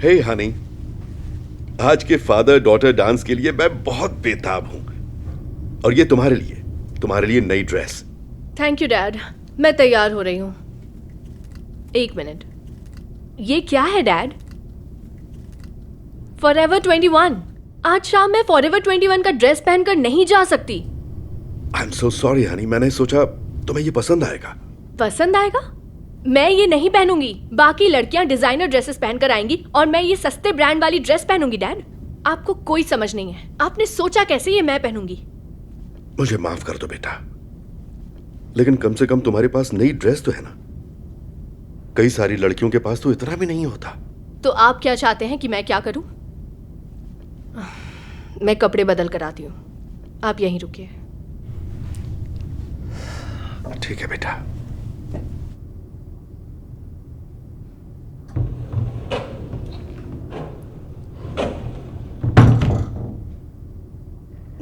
हे हनी, आज के father daughter dance के लिए मैं बहुत बेताब हूं, और ये तुम्हारे लिए नई ड्रेस। थैंक यू डैड, मैं तैयार हो रही हूँ। एक मिनट, ये क्या है डैड? फॉरएवर 21। आज शाम मैं फॉरएवर 21 का ड्रेस पहनकर नहीं जा सकती। I am so sorry Honey, मैंने सोचा तुम्हें ये पसंद आएगा। पसंद आएगा? मैं ये नहीं पहनूंगी। बाकी लड़कियां डिजाइनर ड्रेसेस पहनकर आएंगी और मैं ये सस्ते ब्रांड वाली ड्रेस पहनूंगी। डैड, आपको कोई समझ नहीं है। आपने सोचा कैसे ये मैं पहनूंगी? मुझे माफ कर दो बेटा, लेकिन कम से कम तुम्हारे पास नई ड्रेस तो है ना। कई सारी लड़कियों के पास तो इतना भी नहीं होता। तो आप क्या चाहते हैं कि मैं क्या करूं? मैं कपड़े बदल कर आती हूँ, आप यहीं रुकिए। ठीक है बेटा।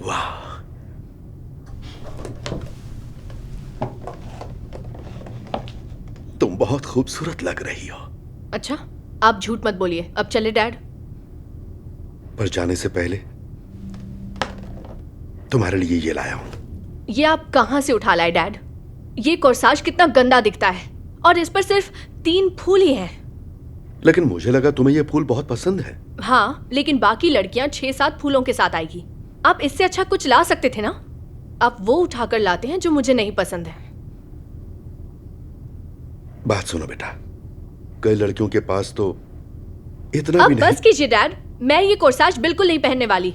वाह, तुम बहुत खूबसूरत लग रही हो। अच्छा, आप झूठ मत बोलिए। अब चले डैड। पर जाने से पहले तुम्हारे लिए ये लाया हूं। ये आप कहां से उठा लाए डैड? ये कोर्साज कितना गंदा दिखता है, और इस पर सिर्फ 3 फूल ही हैं। लेकिन मुझे लगा तुम्हें ये फूल बहुत पसंद है। हाँ, लेकिन बाकी लड़कियां 6-7 फूलों के साथ आएगी। आप इससे अच्छा कुछ ला सकते थे ना। आप वो उठाकर लाते हैं जो मुझे नहीं पसंद है। बात सुनो बेटा, कई लड़कियों के पास तो इतना अब भी नहीं। बस कीजिए डैड, मैं ये कोर्साज बिल्कुल नहीं पहनने वाली।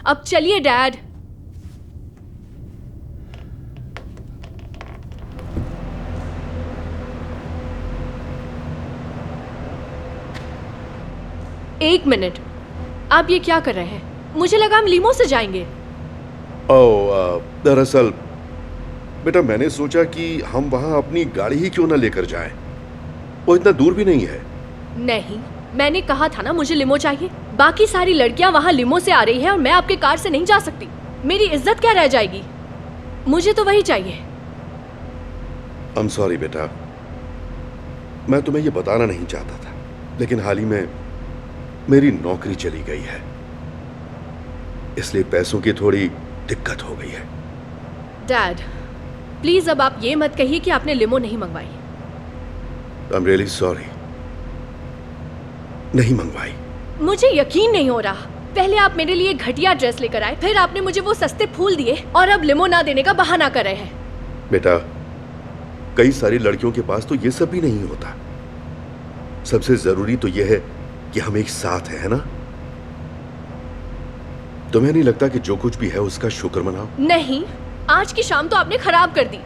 अब चलिए डैड। एक मिनट, आप ये क्या कर रहे हैं? मुझे लगा हम लीमो से जाएंगे। दरअसल बेटा, मैंने सोचा कि हम वहां अपनी गाड़ी ही क्यों ना लेकर जाएं। वो इतना दूर भी नहीं है। नहीं, मैंने कहा था ना मुझे लिमो चाहिए। बाकी सारी लड़कियां वहां लिमो से आ रही हैं और मैं आपके कार से नहीं जा सकती। मेरी इज्जत क्या रह जाएगी? मुझे तो वही चाहिए। आई एम सॉरी बेटा, मैं तुम्हें ये बताना नहीं चाहता था, लेकिन हाल ही में मेरी नौकरी चली गई है, इसलिए पैसों की थोड़ी दिक्कत हो गई है। डैड, प्लीज अब आप ये मत कहिए कि आपने लिमो नहीं मंगवाई। आई एम रियली सॉरी, नहीं मंगवाई। मुझे यकीन नहीं हो रहा। पहले आप मेरे लिए घटिया ड्रेस लेकर आए, फिर आपने मुझे वो सस्ते फूल दिए, और अब लिमो ना देने का बहाना कर रहे हैं। बेटा, कई सारी लड़कियों के पास तो ये सब भी नहीं होता। सबसे जरूरी तो यह है कि हम एक साथ हैं, है ना? तुम्हें नहीं लगता कि जो कुछ भी है उसका शुक्र मनाओ? नहीं, आज की शाम तो आपने खराब कर दी।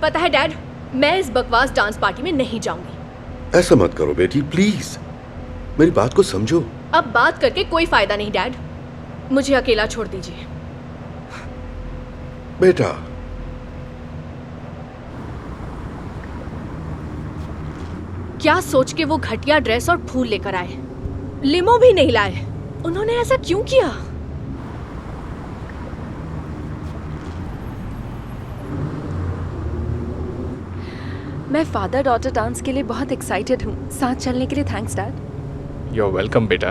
पता है डैड, मैं इस बकवास डांस पार्टी में नहीं जाऊंगी। ऐसा मत करो बेटी, प्लीज मेरी बात को समझो। अब बात करके कोई फायदा नहीं डैड, मुझे अकेला छोड़ दीजिए। बेटा, क्या सोच के वो घटिया ड्रेस और फूल लेकर आए? लिमो भी नहीं लाए। उन्होंने ऐसा क्यों किया? मैं फादर डॉटर डांस के लिए बहुत एक्साइटेड हूँ। साथ चलने के लिए thanks dad. You are welcome बेटा।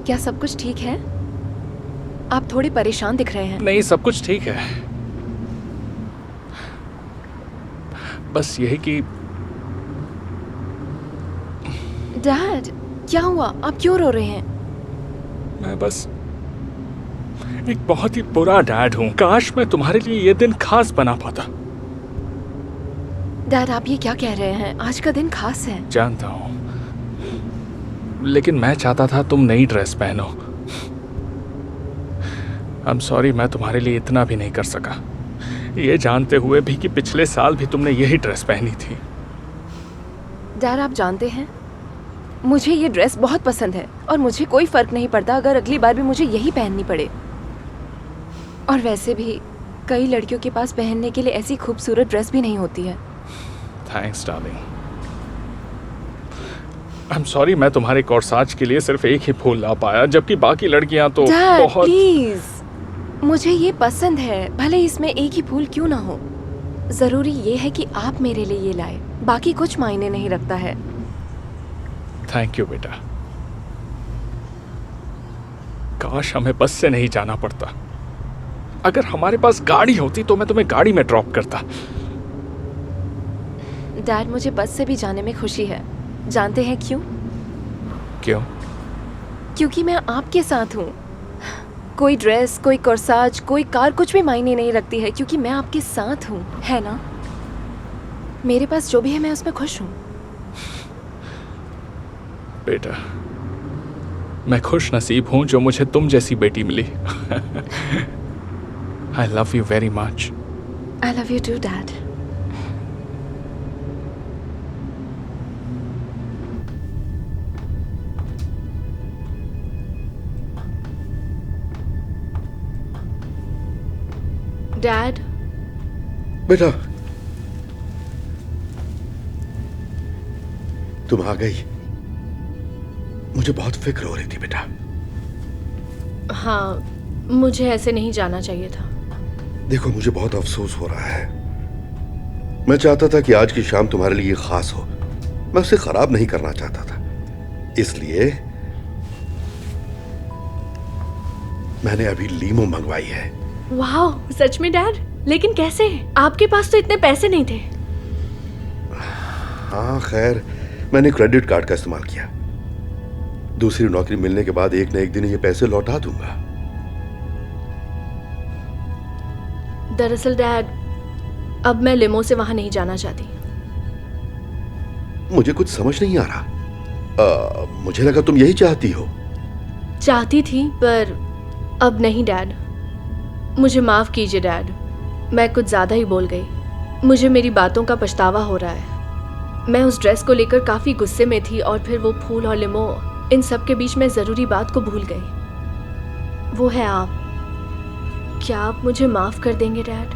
क्या सब कुछ ठीक है? आप थोड़े परेशान दिख रहे हैं। नहीं, सब कुछ ठीक है। बस यही कि डैड, क्या हुआ? आप क्यों रो रहे हैं? मैं बस एक बहुत ही बुरा डैड हूँ। काश मैं तुम्हारे लिए ये दिन खास बना पाता। डैड, आप ये क्या कह रहे हैं? आज का दिन खास है। जानता हूँ, लेकिन मैं चाहता था तुम नई ड्रेस पहनो। आई एम सॉरी, मैं तुम्हारे लिए इतना भी नहीं कर सका, ये जानते हुए भी कि पिछले साल भी तुमने यही ड्रेस पहनी थी। डैड, आप जानते हैं मुझे ये ड्रेस बहुत पसंद है, और मुझे कोई फर्क नहीं पड़ता अगर अगली बार भी मुझे यही पहननी पड़े। और वैसे भी कई लड़कियों के पास पहनने के लिए ऐसी खूबसूरत ड्रेस भी नहीं होती है। Thanks darling. I am sorry, मैं तुम्हारे कोर्साज के लिए सिर्फ एक ही फूल ला पाया, जबकि बाकी लड़कियां तो डैड, बहुत। प्लीज, मुझे ये पसंद है, भले इसमें एक ही फूल क्यों ना हो। जरूरी ये है कि आप मेरे लिए ये लाए, बाकी कुछ मायने नहीं रखता है। थैंक यू बेटा। काश हमें बस से नहीं जाना पड़ता। अगर हमारे पास गाड़ी होती तो मैं तुम्हें गाड़ी में ड्रॉप करता। डैड, मुझे बस से भी जाने में खुशी है। जानते हैं क्यों? क्यों? क्योंकि मैं आपके साथ हूँ। कोई ड्रेस, कोई कोर्साज, कोई कार कुछ भी मायने नहीं रखती है, क्योंकि मैं आपके साथ हूँ, है ना? मेरे पास जो भी है मैं उसमें खुश हूँ। बेटा, मैं खुश नसीब हूं जो मुझे तुम जैसी बेटी मिली। I love you very much. I love you too dad. Dad, बेटा, तुम आ गई। मुझे बहुत फिक्र हो रही थी बेटा। हाँ, मुझे ऐसे नहीं जाना चाहिए था। देखो, मुझे बहुत अफसोस हो रहा है। मैं चाहता था कि आज की शाम तुम्हारे लिए खास हो। मैं उसे खराब नहीं करना चाहता था, इसलिए मैंने अभी लीमो मंगवाई है। वाह, सच में डैड? लेकिन कैसे? आपके पास तो इतने पैसे नहीं थे। हाँ खैर, मैंने क्रेडिट कार्ड का इस्तेमाल किया। दूसरी नौकरी मिलने के बाद एक न एक दिन ये पैसे लौटा दूंगा। दरअसल डैड, अब मैं लिमो से वहां नहीं जाना चाहती। मुझे कुछ समझ नहीं आ रहा। मुझे लगा तुम यही चाहती हो। चाहती थी, पर अब नहीं डैड। मुझे माफ कीजिए डैड, मैं कुछ ज्यादा ही बोल गई। मुझे मेरी बातों का पछतावा हो रहा है। मैं उस ड्रेस को लेकर काफी गुस्से में थी, और फिर वो फूल और लिमो, इन सब के बीच में जरूरी बात को भूल गई। वो है आप। क्या आप मुझे माफ कर देंगे डैड?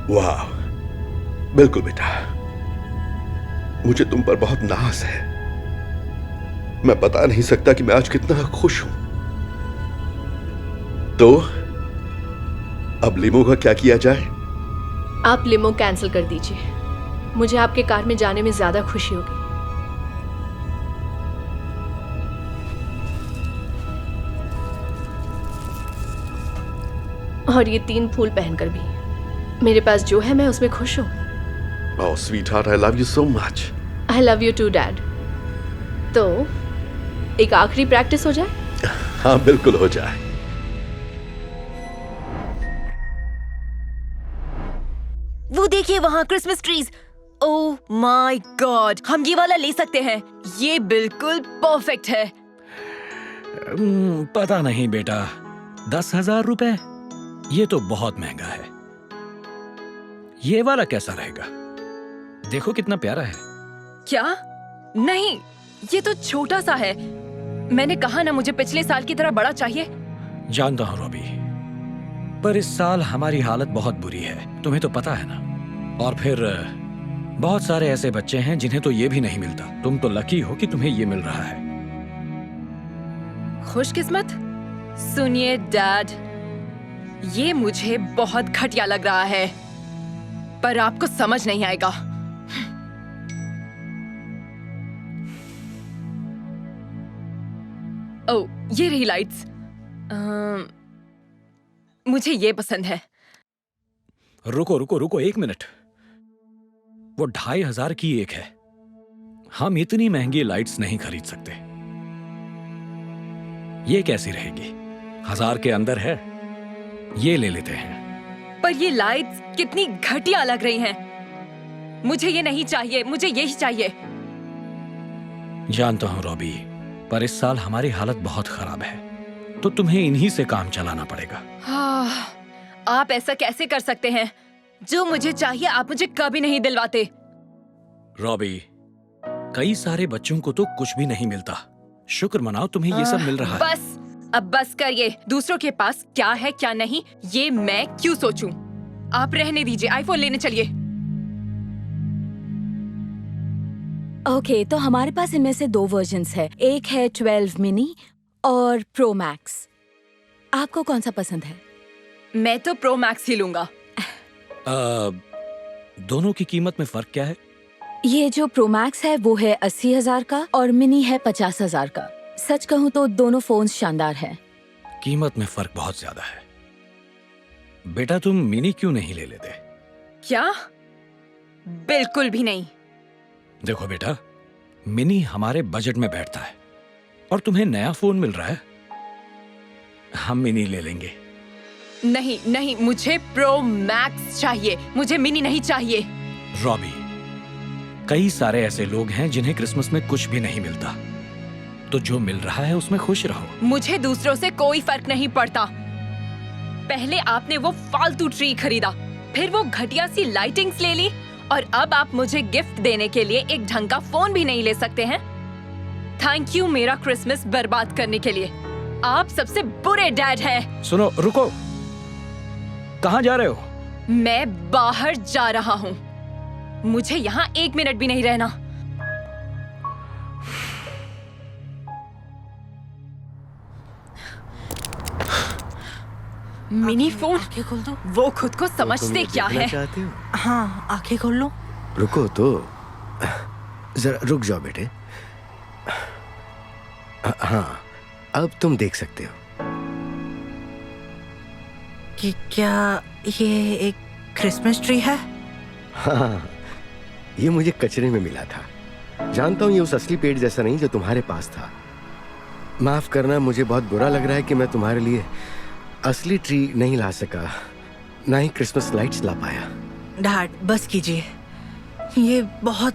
वाह, बिल्कुल बेटा। मुझे तुम पर बहुत नाज है। मैं बता नहीं सकता कि मैं आज कितना खुश हूं। तो अब लिमो का क्या किया जाए? आप लिमो कैंसिल कर दीजिए। मुझे आपके कार में जाने में ज्यादा खुशी होगी। और ये 3 फूल पहनकर भी। मेरे पास जो है मैं उसमें खुश हूँ। Oh, sweetheart, I love you so much. I love you too dad. तो एक आखिरी प्रैक्टिस हो जाए? हाँ, बिल्कुल हो जाए। वो देखिए वहाँ Christmas trees. Oh my God, हम ये वाला ले सकते हैं। ये बिल्कुल परफेक्ट है। पता नहीं बेटा, 10,000 रुपए? ये तो बहुत महंगा है। ये वाला कैसा रहेगा? देखो कितना प्यारा है। क्या? नहीं, ये तो छोटा सा है। मैंने कहा ना, मुझे पिछले साल की तरह बड़ा चाहिए। जानता हूँ रॉबी, पर इस साल हमारी हालत बहुत बुरी है, तुम्हें तो पता है ना। और फिर बहुत सारे ऐसे बच्चे हैं जिन्हें तो ये भी नहीं मिलता। तुम तो लकी हो कि तुम्हें ये मिल रहा है। खुशकिस्मत? सुनिए डैड, ये मुझे बहुत घटिया लग रहा है, पर आपको समझ नहीं आएगा। ओह, ये रही लाइट्स। मुझे ये पसंद है। रुको रुको रुको, 1 मिनट। वो 2,500 की एक है। हम इतनी महंगी लाइट्स नहीं खरीद सकते। ये कैसी रहेगी? 1000 के अंदर है, ये ले लेते हैं। पर ये लाइट्स कितनी घटिया लग रही हैं। मुझे ये नहीं चाहिए, मुझे यही चाहिए। जानता हूं रॉबी, पर इस साल हमारी हालत बहुत खराब है, तो तुम्हें इन्हीं से काम चलाना पड़ेगा। हाँ, आप ऐसा कैसे कर सकते हैं? जो मुझे चाहिए आप मुझे कभी नहीं दिलवाते। रॉबी, कई सारे बच्चों को तो कुछ भी नहीं मिलता। शुक्र मनाओ तुम्हें ये सब मिल रहा है। बस, अब बस करिए। दूसरों के पास क्या है क्या नहीं, ये मैं क्यों सोचूं? आप रहने दीजिए, आईफोन लेने चलिए। ओके, तो हमारे पास इनमें से 2 वर्जन्स है। एक है 12 मिनी और प्रो मैक्स। आपको कौन सा पसंद है? मैं तो प्रो मैक्स ही लूंगा। दोनों की कीमत में फर्क क्या है? ये जो प्रो मैक्स है वो है 80,000 का और मिनी है 50,000 का। सच कहूँ तो दोनों फोन शानदार हैं। कीमत में फर्क बहुत ज्यादा है। बेटा तुम मिनी क्यों नहीं ले लेते? क्या? बिल्कुल भी नहीं। देखो बेटा, मिनी हमारे बजट में बैठता है और तुम्हें नया फोन मिल रहा है, हम मिनी ले लेंगे। नहीं नहीं, मुझे प्रो मैक्स चाहिए, मुझे मिनी नहीं चाहिए। रॉबी, कई सारे ऐसे लोग हैं जिन्हें क्रिसमस में कुछ भी नहीं मिलता, तो जो मिल रहा है उसमें खुश रहो। मुझे दूसरों से कोई फर्क नहीं पड़ता। पहले आपने वो फालतू ट्री खरीदा, फिर वो घटिया सी लाइटिंग्स ले ली, और अब आप मुझे गिफ्ट देने के लिए एक ढंग का फोन भी नहीं ले सकते हैं। थैंक यू मेरा क्रिसमस बर्बाद करने के लिए। आप सबसे बुरे डैड हैं। सुनो, रुको, कहाँ जा रहे हो? मैं बाहर जा रहा हूँ, मुझे यहाँ 1 मिनट भी नहीं रहना। मिनी फोन, आंखें खोल दो। वो खुद को समझते क्या है? चाहते हो? हाँ, आंखें खोल लो। रुको तो, जरा रुक जाओ बेटे। हाँ, अब तुम देख सकते हो। कि क्या ये एक क्रिसमस ट्री है? हाँ, ये मुझे कचरे में मिला था। जानता हूँ ये उस असली पेड़ जैसा नहीं जो तुम्हारे पास था। माफ करना, मुझे बहुत बुरा लग रहा है कि मैं तुम्हारे लिए असली ट्री नहीं ला सका, ना ही क्रिसमस लाइट्स ला पाया। डैड, बस कीजिए। ये बहुत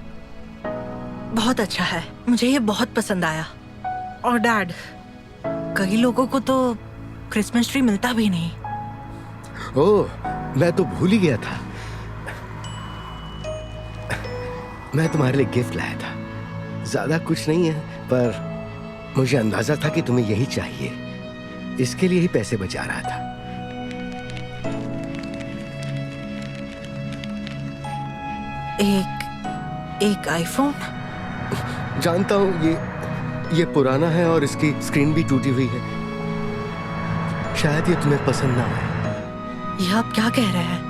बहुत अच्छा है, मुझे ये बहुत पसंद आया। और डैड, कई लोगों को तो क्रिसमस ट्री मिलता भी नहीं। ओह, मैं तो भूल ही गया था। मैं तुम्हारे लिए गिफ्ट लाया था। ज्यादा कुछ नहीं है, पर मुझे अंदाजा था कि तुम्हें यही चाहिए, इसके लिए ही पैसे बचा रहा था। एक आईफोन? जानता हूँ ये पुराना है और इसकी स्क्रीन भी टूटी हुई है। शायद ये तुम्हें पसंद ना आए। ये आप क्या कह रहे हैं?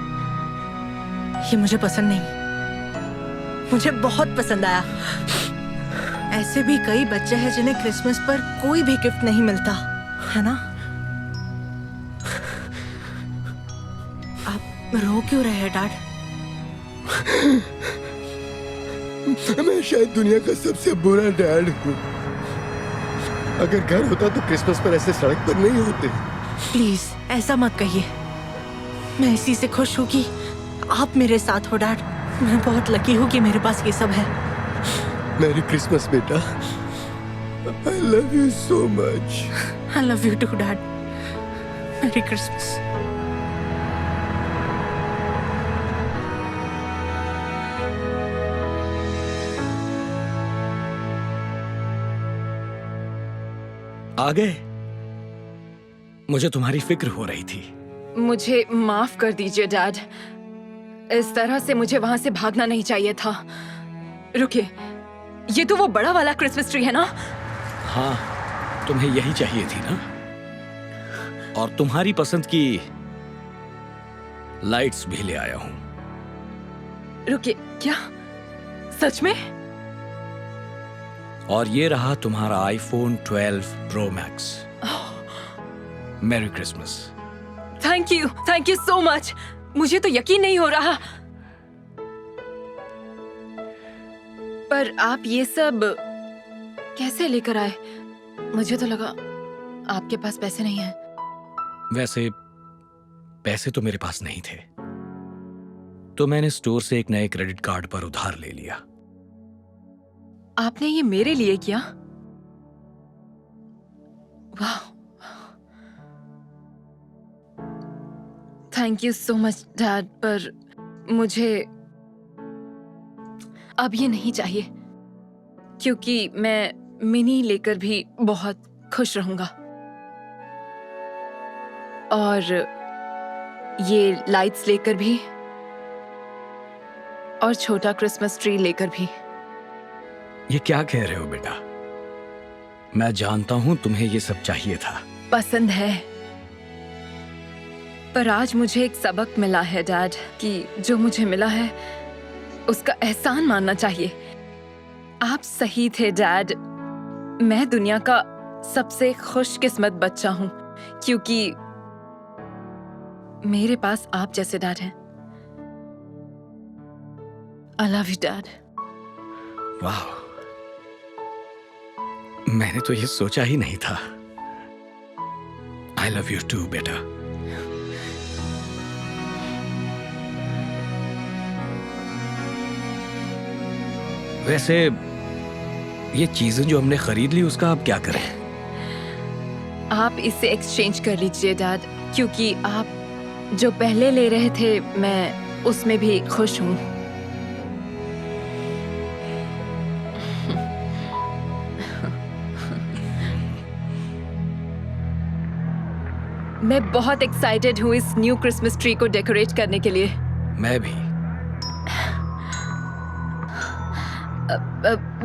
ये मुझे पसंद नहीं। मुझे बहुत पसंद आया। ऐसे भी कई बच्चे हैं जिन्हें क्रिसमस पर कोई भी गिफ्ट नहीं मिलता, है ना? आप रो क्यों रहे हैं डैड? मैं शायद दुनिया का सबसे बुरा डैड हूँ। अगर घर होता तो क्रिसमस पर ऐसे सड़क पर नहीं होते। प्लीज ऐसा मत कहिए। मैं इसी से खुश हूँ कि आप मेरे साथ हो डैड। मैं बहुत लकी हूँ कि मेरे पास ये सब है। मैरी क्रिसमस बेटा। I love you so much. I love you too dad. Merry Christmas. आ गए? मुझे तुम्हारी फिक्र हो रही थी। मुझे माफ कर दीजिए डैड, इस तरह से मुझे वहां से भागना नहीं चाहिए था। रुकिए, ये तो वो बड़ा वाला क्रिसमस ट्री है ना? हाँ, तुम्हें यही चाहिए थी ना? और तुम्हारी पसंद की लाइट्स भी ले आया हूं। रुकिए, क्या सच में? और ये रहा तुम्हारा iPhone 12 pro max. Merry Christmas. Thank you so much. मुझे तो यकीन नहीं हो रहा। पर आप ये सब कैसे लेकर आए? मुझे तो लगा आपके पास पैसे नहीं हैं। वैसे पैसे तो मेरे पास नहीं थे, तो मैंने स्टोर से एक नए क्रेडिट कार्ड पर उधार ले लिया। आपने ये मेरे लिए किया? वाह, thank you so much dad, पर मुझे अब ये नहीं चाहिए, क्योंकि मैं मिनी लेकर भी बहुत खुश रहूंगा। और ये लाइट्स लेकर भी, और छोटा क्रिसमस ट्री लेकर भी। ये क्या कह रहे हो बेटा? मैं जानता हूं तुम्हें ये सब चाहिए था। पसंद है, पर आज मुझे एक सबक मिला है डैड, कि जो मुझे मिला है उसका एहसान मानना चाहिए। आप सही थे डैड। मैं दुनिया का सबसे खुशकिस्मत बच्चा हूँ क्योंकि मेरे पास आप जैसे डैड हैं। I love you, Dad. वाह, मैंने तो ये सोचा ही नहीं था। I love you too, बेटा। वैसे ये चीजें जो हमने खरीद ली उसका आप क्या करें? आप इसे एक्सचेंज कर लीजिए डैड, क्योंकि आप जो पहले ले रहे थे मैं उसमें भी खुश हूँ। मैं बहुत एक्साइटेड हूँ इस न्यू क्रिसमस ट्री को डेकोरेट करने के लिए। मैं भी।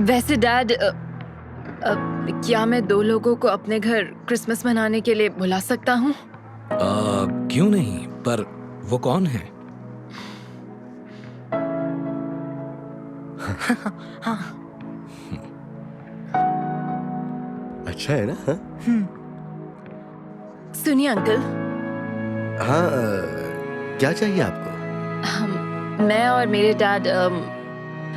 वैसे डैड, क्या मैं 2 लोगों को अपने घर क्रिसमस मनाने के लिए बुला सकता हूँ? क्यों नहीं, पर वो कौन है? हाँ। अच्छा है ना? हाँ? सुनिए अंकल, हाँ, क्या चाहिए आपको? मैं और मेरे डैड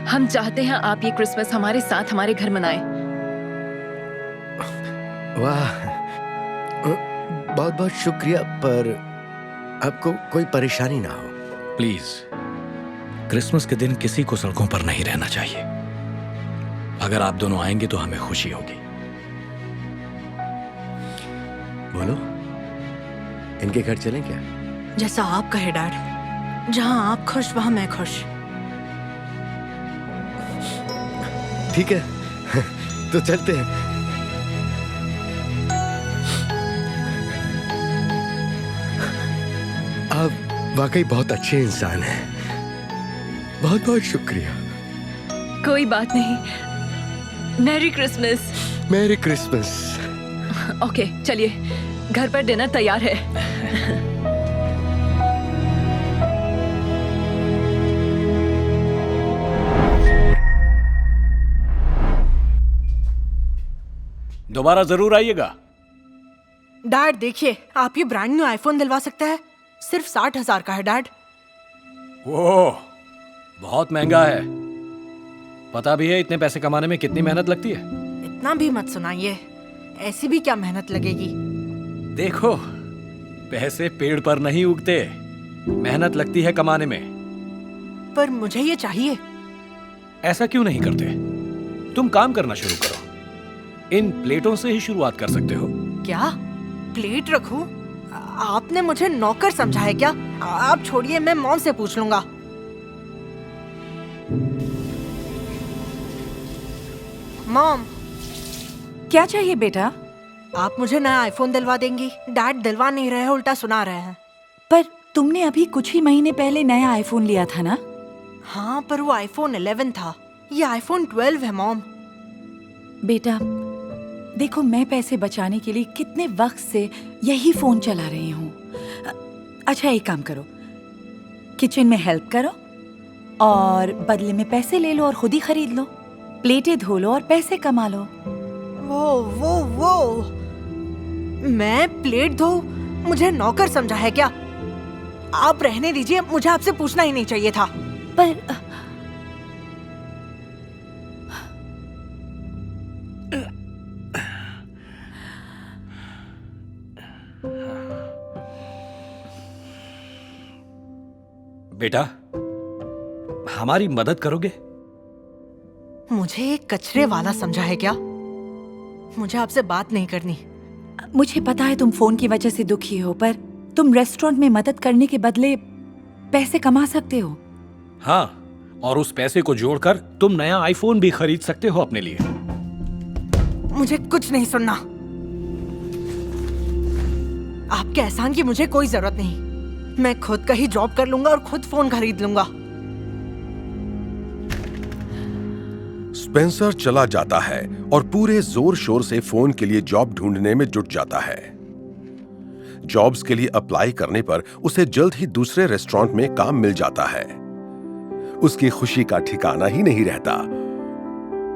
हम चाहते हैं आप ये क्रिसमस हमारे साथ हमारे घर मनाएं। वाह, बहुत बहुत शुक्रिया, पर आपको कोई परेशानी ना हो। प्लीज, क्रिसमस के दिन किसी को सड़कों पर नहीं रहना चाहिए। अगर आप दोनों आएंगे तो हमें खुशी होगी। बोलो, इनके घर चलें क्या? जैसा आप कहे डैड। जहाँ आप खुश वहाँ मैं खुश। ठीक है, तो चलते हैं। आप वाकई बहुत अच्छे इंसान हैं। बहुत बहुत शुक्रिया। कोई बात नहीं। Merry Christmas. Merry Christmas. Okay, चलिए, घर पर डिनर तैयार है। दोबारा जरूर आइएगा। डैड देखिए, आप ये ब्रांड न्यू आईफोन दिलवा सकते हैं। सिर्फ 60,000 का है डैड। वो बहुत महंगा है। पता भी है इतने पैसे कमाने में कितनी मेहनत लगती है? इतना भी मत सुनाइए। ऐसी भी क्या मेहनत लगेगी? देखो, पैसे पेड़ पर नहीं उगते, मेहनत लगती है कमाने में। पर मुझे ये चाहिए। ऐसा क्यों नहीं करते? तुम काम करना शुरू करो। इन प्लेटों से ही शुरुआत कर सकते हो। क्या प्लेट रखूं? आपने मुझे नौकर समझा है क्या? आप छोड़िए, मैं मॉम से पूछ लूंगा। मॉम, क्या चाहिए बेटा? आप मुझे नया आईफोन दिलवा देंगी? डैड दिलवा नहीं रहे हैं, उल्टा सुना रहे हैं। पर तुमने अभी कुछ ही महीने पहले नया आईफोन लिया था ना? हाँ, पर वो आईफोन 11 था। ये आईफोन 12 है मॉम। बेटा देखो, मैं पैसे बचाने के लिए कितने वक्त से यही फोन चला रही हूँ। अच्छा, एक काम करो, किचन में हेल्प करो और बदले में पैसे ले लो और खुद ही खरीद लो। प्लेटें धो लो और पैसे कमा लो। वो मैं प्लेट धो? मुझे नौकर समझा है क्या? आप रहने दीजिए, मुझे आपसे पूछना ही नहीं चाहिए था। पर बेटा, हमारी मदद करोगे? मुझे एक कचरे वाला समझा है क्या? मुझे आपसे बात नहीं करनी। मुझे पता है तुम फोन की वजह से दुखी हो, पर तुम रेस्टोरेंट में मदद करने के बदले पैसे कमा सकते हो। हाँ, और उस पैसे को जोड़कर तुम नया आईफोन भी खरीद सकते हो अपने लिए। मुझे कुछ नहीं सुनना। आपके एहसान की मुझे कोई जरूरत नहीं। मैं खुद का ही जॉब कर लूंगा और खुद फोन खरीद लूंगा। स्पेंसर चला जाता है और पूरे जोर शोर से फोन के लिए जॉब ढूंढने में जुट जाता है। जॉब्स के लिए अप्लाई करने पर उसे जल्द ही दूसरे रेस्टोरेंट में काम मिल जाता है। उसकी खुशी का ठिकाना ही नहीं रहता।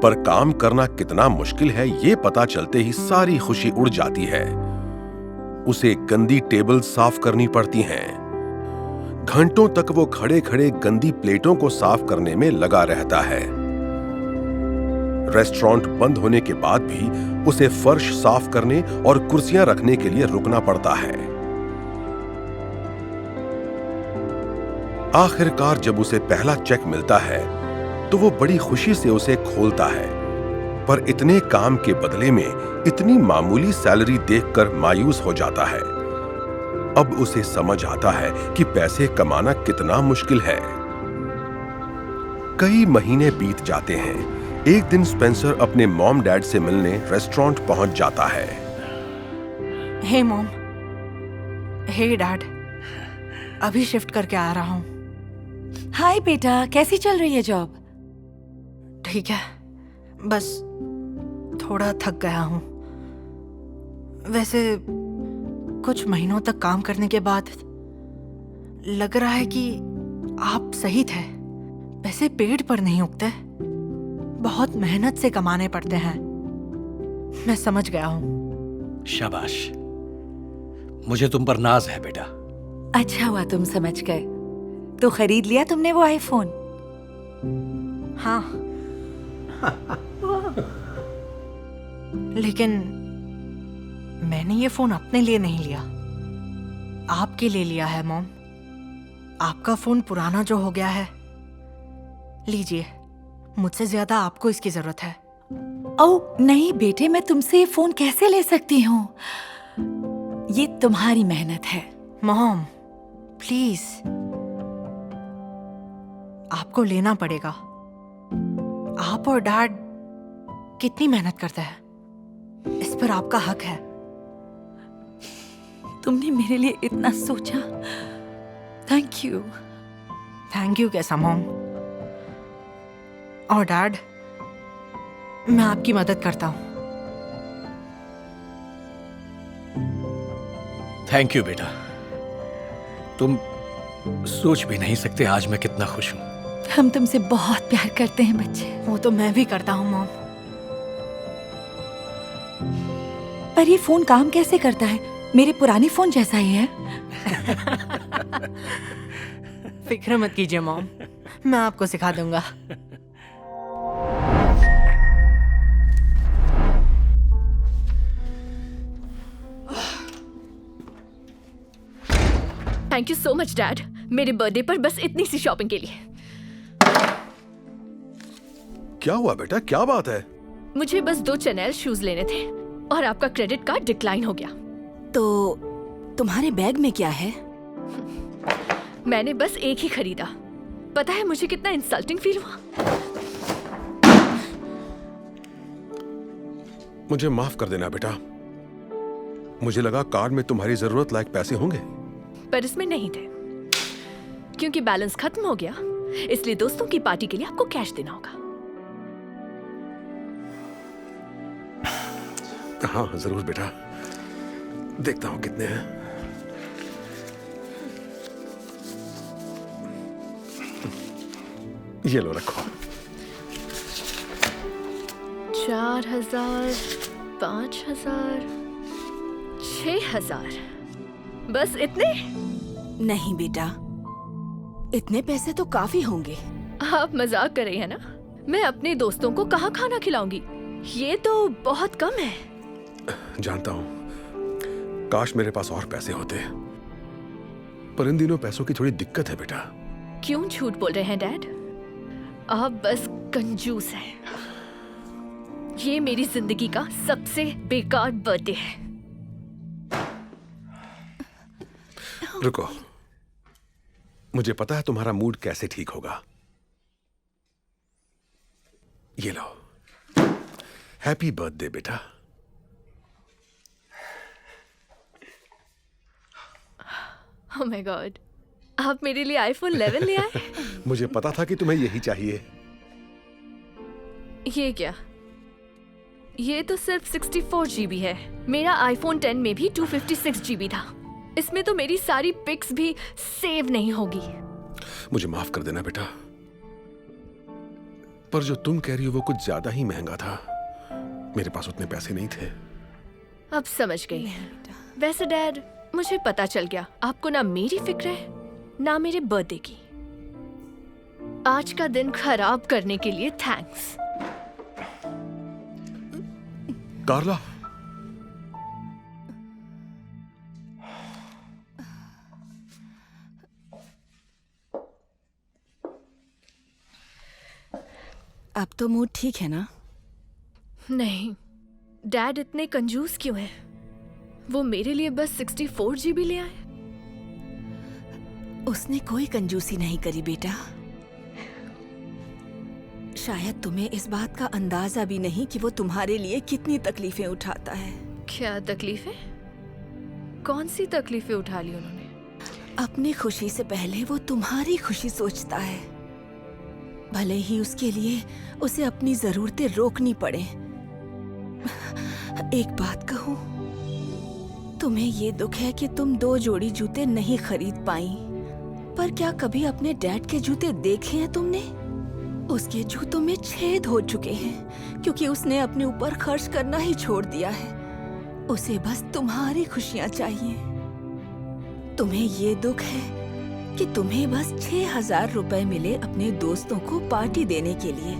पर काम करना कितना मुश्किल है ये पता चलते ही सारी खुशी उड़ जाती है। उसे गंदी टेबल साफ करनी पड़ती हैं। घंटों तक वो खड़े खड़े गंदी प्लेटों को साफ करने में लगा रहता है। रेस्टोरेंट बंद होने के बाद भी उसे फर्श साफ करने और कुर्सियां रखने के लिए रुकना पड़ता है। आखिरकार जब उसे पहला चेक मिलता है तो वो बड़ी खुशी से उसे खोलता है, पर इतने काम के बदले में इतनी मामूली सैलरी देखकर मायूस हो जाता है। अब उसे समझ आता है कि पैसे कमाना कितना मुश्किल है। कई महीने बीत जाते हैं। एक दिन स्पेंसर अपने मॉम डैड से मिलने रेस्टोरेंट पहुंच जाता है। हे मॉम, हे डैड, अभी शिफ्ट करके आ रहा हूँ। हाय बेटा, कैसी चल रही है जॉब? ठीक है, बस थोड़ा थक गया हूँ। वैसे कुछ महीनों तक काम करने के बाद लग रहा है कि आप सही थे। पैसे पेड़ पर नहीं उगते, बहुत मेहनत से कमाने पड़ते हैं। मैं समझ गया हूँ। शाबाश, मुझे तुम पर नाज है बेटा। अच्छा हुआ तुम समझ गए। तो खरीद लिया तुमने वो आईफोन? हाँ। लेकिन मैंने ये फोन अपने लिए नहीं लिया, आपके लिए लिया है मॉम। आपका फोन पुराना जो हो गया है, लीजिए। मुझसे ज्यादा आपको इसकी जरूरत है। ओह नहीं बेटे, मैं तुमसे ये फोन कैसे ले सकती हूँ? ये तुम्हारी मेहनत है। मॉम प्लीज, आपको लेना पड़ेगा। आप और डैड कितनी मेहनत करते हैं, इस पर आपका हक है। तुमने मेरे लिए इतना सोचा, थैंक यू। थैंक यू कैसा मॉम? और डैड, मैं आपकी मदद करता हूं। थैंक यू बेटा। तुम सोच भी नहीं सकते आज मैं कितना खुश हूं। हम तुमसे बहुत प्यार करते हैं बच्चे। वो तो मैं भी करता हूं मॉम। पर ये फोन काम कैसे करता है? मेरे पुराने फोन जैसा ही है। फिक्र मत कीजिए मॉम, मैं आपको सिखा दूंगा। Thank you so much dad, मेरे बर्थडे पर बस इतनी सी शॉपिंग के लिए। क्या हुआ बेटा, क्या बात है? मुझे बस 2 चैनल शूज लेने थे और आपका क्रेडिट कार्ड डिक्लाइन हो गया। तो तुम्हारे बैग में क्या है? मैंने बस एक ही खरीदा। पता है मुझे कितना इंसल्टिंग फील हुआ। मुझे माफ कर देना बेटा। मुझे लगा कार्ड में तुम्हारी जरूरत लायक पैसे होंगे, पर इसमें नहीं थे। क्योंकि बैलेंस खत्म हो गया, इसलिए दोस्तों की पार्टी के लिए आपको कैश देना होगा। हाँ जरूर बेटा, देखता हूं कितने हैं। ये लो रखो। 4,000, 5,000, 6,000, बस इतने? नहीं बेटा, इतने पैसे तो काफी होंगे। आप मजाक कर रही हैं ना? मैं अपने दोस्तों को कहाँ खाना खिलाऊंगी? ये तो बहुत कम है। जानता हूं, काश मेरे पास और पैसे होते, पर इन दिनों पैसों की थोड़ी दिक्कत है बेटा। क्यों झूठ बोल रहे हैं डैड? आप बस कंजूस हैं। ये मेरी जिंदगी का सबसे बेकार बर्थडे है। रुको, मुझे पता है तुम्हारा मूड कैसे ठीक होगा। ये लो, हैप्पी बर्थडे बेटा। ओह माय गॉड, आप मेरे लिए आईफोन 11 ले आए? मुझे पता था कि तुम्हें यही चाहिए। ये क्या? ये तो सिर्फ 64 GB है। मेरा आईफोन 10 में भी 256 GB था। इसमें तो मेरी सारी पिक्स भी सेव नहीं होगी। मुझे माफ कर देना बेटा, पर जो तुम कह रही हो वो कुछ ज्यादा ही महंगा था। मेरे पास उतने पैसे नहीं थे। अब समझ गई। वैसे डैड, मुझे पता चल गया आपको ना मेरी फिक्र है ना मेरे बर्थडे की। आज का दिन खराब करने के लिए थैंक्स। कार्ला, अब तो मूड ठीक है ना? नहीं, डैड इतने कंजूस क्यों हैं? वो मेरे लिए बस 64 GB ले आए। उसने कोई कंजूसी नहीं करी बेटा। शायद तुम्हें इस बात का अंदाजा भी नहीं कि वो तुम्हारे लिए कितनी तकलीफें उठाता है। क्या तकलीफें? कौन सी तकलीफें उठा ली उन्होंने? अपनी खुशी से पहले वो तुम्हारी खुशी सोचता है, भले ही उसके लिए उसे अपनी जरूरतें रोकनी पड़े। एक बात कहूं, तुम्हें ये दुख है कि तुम 2 जोड़ी जूते नहीं खरीद पाई, पर क्या कभी अपने डैड के जूते देखे हैं तुमने? उसके जूतों में छेद हो चुके हैं क्योंकि उसने अपने ऊपर खर्च करना ही छोड़ दिया है। उसे बस तुम्हारी खुशियां चाहिए। तुम्हें ये दुख है कि तुम्हें बस 6,000 रुपए मिले अपने दोस्तों को पार्टी देने के लिए।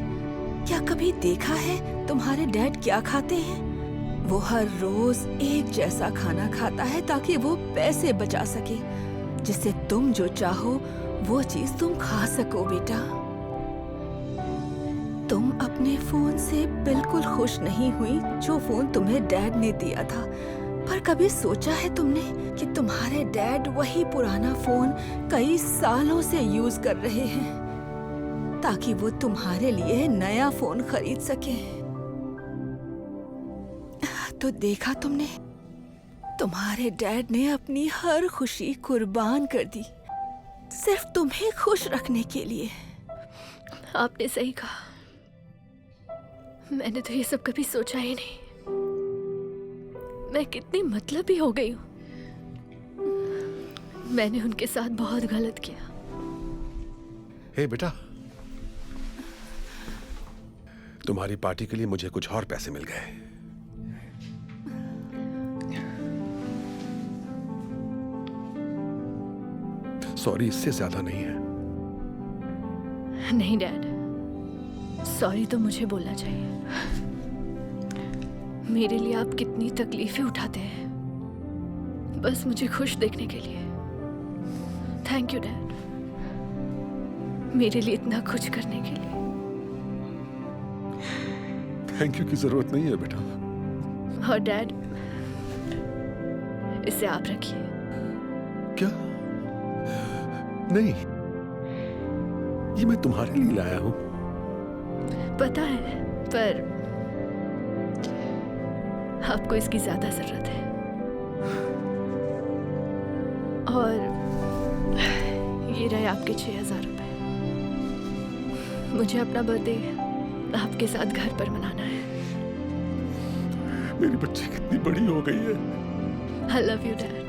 क्या कभी देखा है तुम्हारे डैड क्या खाते हैं? वो हर रोज एक जैसा खाना खाता है ताकि वो पैसे बचा सके, जिससे तुम जो चाहो वो चीज तुम खा सको। बेटा, तुम अपने फोन से बिल्कुल खुश नहीं हुई जो फोन तुम्हें डैड ने दिया था, पर कभी सोचा है तुमने कि तुम्हारे डैड वही पुराना फोन कई सालों से यूज कर रहे हैं ताकि वो तुम्हारे लिए नया फोन खरीद सके? तो देखा तुमने, तुम्हारे डैड ने अपनी हर खुशी कुर्बान कर दी सिर्फ तुम्हें खुश रखने के लिए। आपने सही कहा, मैंने तो ये सब कभी सोचा ही नहीं। मैं कितनी मतलबी हो गई हूँ। मैंने उनके साथ बहुत गलत किया। हे बेटा, तुम्हारी पार्टी के लिए मुझे कुछ और पैसे मिल गए। सॉरी, इससे ज्यादा नहीं है। नहीं डैड, सॉरी तो मुझे बोलना चाहिए। मेरे लिए आप कितनी तकलीफें उठाते हैं बस मुझे खुश देखने के लिए। थैंक यू डैड, मेरे लिए इतना कुछ करने के लिए। थैंक यू की जरूरत नहीं है बेटा। और डैड, इसे आप रखिए। क्या? नहीं, ये मैं तुम्हारे लिए लाया हूं। पता है, पर आपको इसकी ज्यादा जरूरत है। और ये रहे आपके 6,000 रुपए। मुझे अपना बर्थडे आपके साथ घर पर मनाना है। मेरी बच्ची कितनी बड़ी हो गई है। I love you, Dad.